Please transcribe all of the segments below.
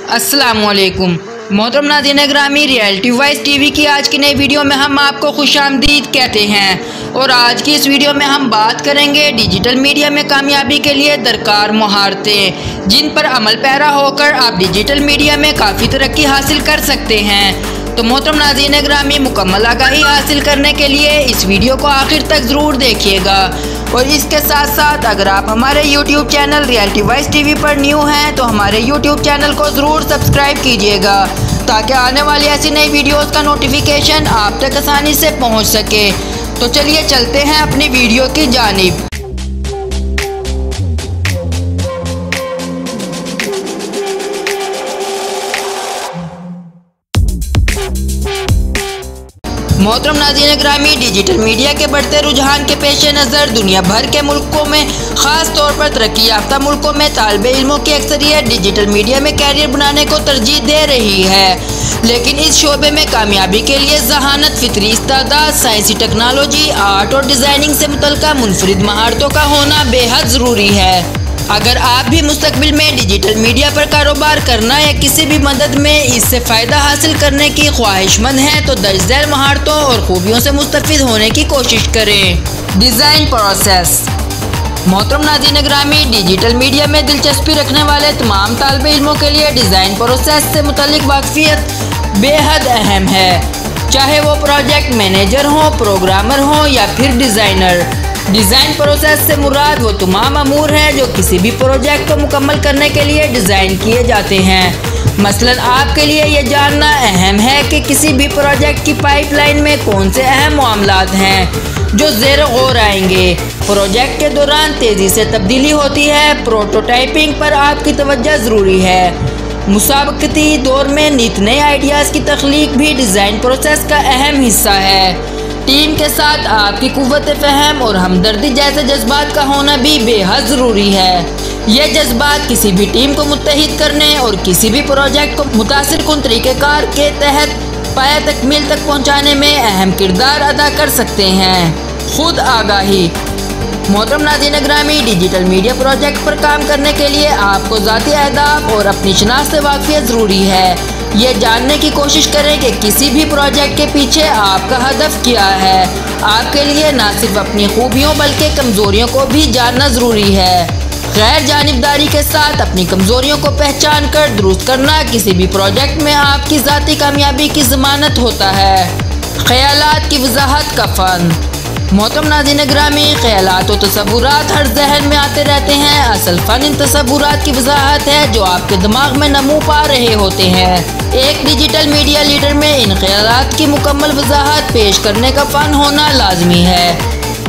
अस्सलामुअलैकुम मोहतरम नाज़रीन ग्रामी, रियलिटी वॉइस टीवी की आज की नई वीडियो में हम आपको खुशामदीद कहते हैं। और आज की इस वीडियो में हम बात करेंगे डिजिटल मीडिया में कामयाबी के लिए दरकार महारतें, जिन पर अमल पैरा होकर आप डिजिटल मीडिया में काफ़ी तरक्की हासिल कर सकते हैं। तो मोहतरम नाज़रीन ग्रामी, मुकम्मल आगाही हासिल करने के लिए इस वीडियो को आखिर तक ज़रूर देखिएगा। और इसके साथ साथ अगर आप हमारे YouTube channel reality voice TV पर न्यू हैं तो हमारे YouTube चैनल को ज़रूर सब्सक्राइब कीजिएगा, ताकि आने वाली ऐसी नई वीडियोस का नोटिफिकेशन आप तक आसानी से पहुंच सके। तो चलिए चलते हैं अपनी वीडियो की जानिब। मोहतरम नाज़रीन ग्रामी, डिजिटल मीडिया के बढ़ते रुझान के पेश नज़र दुनिया भर के मुल्कों में, ख़ास तौर पर तरक्की याफ्ता मुल्कों में तालिबे इल्मों की अक्सरियत डिजिटल मीडिया में कैरियर बनाने को तरजीह दे रही है। लेकिन इस शोबे में कामयाबी के लिए ज़हानत, फितरी इस्तादात, साइंसी टेक्नोलॉजी, आर्ट और डिज़ाइनिंग से मुतल्लिक़ मुनफरिद महारतों का होना बेहद ज़रूरी है। अगर आप भी मुस्तकबिल में डिजिटल मीडिया पर कारोबार करना या किसी भी मदद में इससे फ़ायदा हासिल करने की ख्वाहिशमंद हैं तो दर्ज ज़ैल महारतों और खूबियों से मुस्तफ़िद होने की कोशिश करें। Design process. मोहतरम नाज़रीन ग्रामी, डिजिटल मीडिया में दिलचस्पी रखने वाले तमाम तालिबे इल्मों के लिए डिज़ाइन प्रोसेस से मुतल्लिक़ वाक़फ़ियत बेहद अहम है। चाहे वो प्रोजेक्ट मैनेजर हों, प्रोग्रामर हों या फिर डिज़ाइनर। डिज़ाइन प्रोसेस से मुराद वो तमाम अमूर हैं जो किसी भी प्रोजेक्ट को मुकम्मल करने के लिए डिज़ाइन किए जाते हैं। मसलन आपके लिए ये जानना अहम है कि किसी भी प्रोजेक्ट की पाइपलाइन में कौन से अहम मामलात हैं जो ज़ेर गौर आएंगे। प्रोजेक्ट के दौरान तेज़ी से तब्दीली होती है, प्रोटोटाइपिंग पर आपकी तवज्जो ज़रूरी है। मुसाबकती दौर में नित नए आइडियाज़ की तख्लीक भी डिज़ाइन प्रोसेस का अहम हिस्सा है। टीम के साथ आपकी कुव्वत फ़हम और हमदर्दी जैसे जज्बात का होना भी बेहद ज़रूरी है। ये जज्बात किसी भी टीम को मुत्तहिद करने और किसी भी प्रोजेक्ट को मुतासिरकुन तरीक़ेकार के तहत पाया तकमील तक पहुँचाने में अहम किरदार अदा कर सकते हैं। खुद आगाही। मोहतरम नाज़रीन ग्रामी, डिजिटल मीडिया प्रोजेक्ट पर काम करने के लिए आपको ज़ाती अहदाफ और अपनी शनाख्त से वाक़फ़ियत ज़रूरी है। ये जानने की कोशिश करें कि किसी भी प्रोजेक्ट के पीछे आपका हदफ क्या है। आपके लिए न सिर्फ अपनी खूबियों बल्कि कमज़ोरियों को भी जानना ज़रूरी है। गैर जानिबदारी के साथ अपनी कमज़ोरियों को पहचान कर दुरुस्त करना किसी भी प्रोजेक्ट में आपकी ज़ाती कामयाबी की ज़मानत होता है। ख़यालात की वज़ाहत का फ़न। मोहतरम नाज़रीन ग्रामी, ख़यालात और तसव्वुरात हर जहन में आते रहते हैं। असल फ़न इन तसव्वुरात की वज़ाहत है जो आपके दिमाग में नमू पा रहे होते हैं। एक डिजिटल मीडिया लीडर में इन ख़यालात की मुकम्मल वज़ाहत पेश करने का फ़न होना लाजमी है।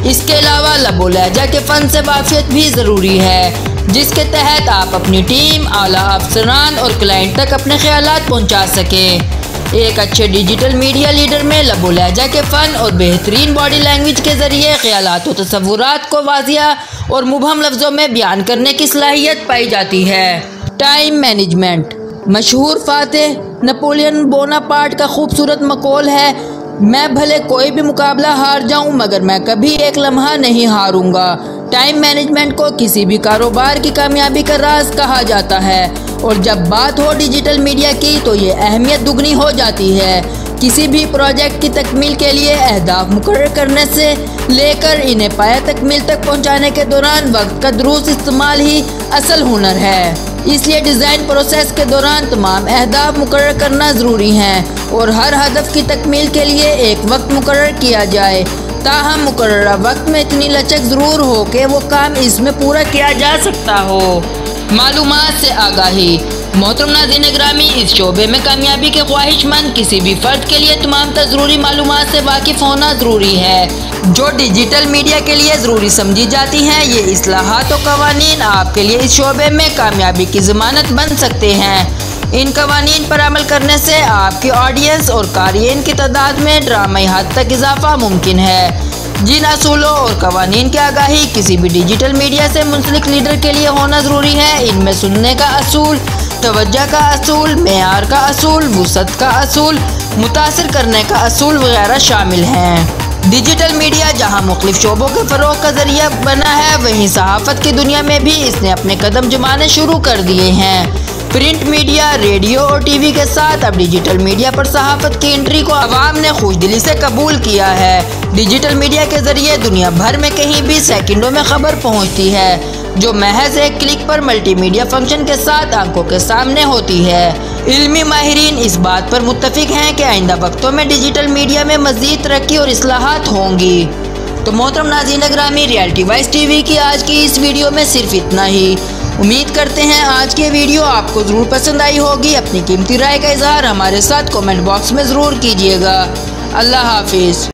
इसके अलावा लबो लहजा के फ़न से वाक़फ़ियत भी ज़रूरी है, जिसके तहत आप अपनी टीम, आला अफसरान और क्लाइंट तक अपने ख़यालात पहुँचा सकें। एक अच्छे डिजिटल मीडिया लीडर में लबो लहजा के फ़न और बेहतरीन बॉडी लैंग्वेज के ज़रिए ख़यालात और तसव्वुरात को वाज़िया और मुबहम लफ्ज़ों में बयान करने की सलाहियत पाई जाती है। Time management. मशहूर फ़ातिह नेपोलियन बोनापार्ट का खूबसूरत मक़ौल है, मैं भले कोई भी मुकाबला हार जाऊं मगर मैं कभी एक लम्हा नहीं हारूंगा। टाइम मैनेजमेंट को किसी भी कारोबार की कामयाबी का राज कहा जाता है, और जब बात हो डिजिटल मीडिया की तो ये अहमियत दुगनी हो जाती है। किसी भी प्रोजेक्ट की तकमील के लिए अहदाफ मुकर्रर करने से लेकर इन्हें पाया तकमील तक पहुंचाने के दौरान वक्त का दुरुस्त इस्तेमाल ही असल हुनर है। इसलिए डिज़ाइन प्रोसेस के दौरान तमाम अहदाफ मुकर्रर करना ज़रूरी हैं और हर हदफ की तकमील के लिए एक वक्त मुकर्रर किया जाए, ताहम मुकर्ररा वक्त में इतनी लचक ज़रूर हो कि वो काम इसमें पूरा किया जा सकता हो। मालूमात से आगाही। मोहतरम नाज़रीन ग्रामी, इस शोबे में कामयाबी के ख्वाहिशमंद किसी भी फ़र्द के लिए तमाम ज़रूरी मालूमात से वाकिफ़ होना ज़रूरी है जो डिजिटल मीडिया के लिए ज़रूरी समझी जाती हैं। ये इस्लाहात और क़वानीन आपके लिए इस शोबे में कामयाबी की ज़मानत बन सकते हैं। इन क़वानीन पर अमल करने से आपकी ऑडियंस और क़ारीन की तादाद में ड्रामाई हद तक इजाफ़ा मुमकिन है। जिन असूलों और क़वानीन की आगाही किसी भी डिजिटल मीडिया से मुंसलिक लीडर के लिए होना ज़रूरी है, इनमें सुनने का असूल, तवज्जो का असूल, मेयार का असूल, वुसअत का असूल, मुतासिर करने का असूल वगैरह शामिल हैं। डिजिटल मीडिया जहां मुख्तलिफ शोबों के फ़रोग़ का ज़रिया बना है, वहीं सहाफ़त की दुनिया में भी इसने अपने कदम जमाने शुरू कर दिए हैं। प्रिंट मीडिया, रेडियो और टीवी के साथ अब डिजिटल मीडिया पर सहाफत की एंट्री को अवाम ने खुशदिली से कबूल किया है। डिजिटल मीडिया के जरिए दुनिया भर में कहीं भी सेकंडों में खबर पहुंचती है, जो महज एक क्लिक पर मल्टीमीडिया फंक्शन के साथ आंखों के सामने होती है। इल्मी माहिरीन इस बात पर मुत्तफिक हैं कि आइंदा वक्तों में डिजिटल मीडिया में मज़ीद तरक्की और इस्लाहात होंगी। तो मोहतरम नाज़रीन ग्रामी, रियलिटी वाइज टीवी की आज की इस वीडियो में सिर्फ इतना ही। उम्मीद करते हैं आज की वीडियो आपको ज़रूर पसंद आई होगी। अपनी कीमती राय का इजहार हमारे साथ कमेंट बॉक्स में ज़रूर कीजिएगा। अल्लाह हाफिज़।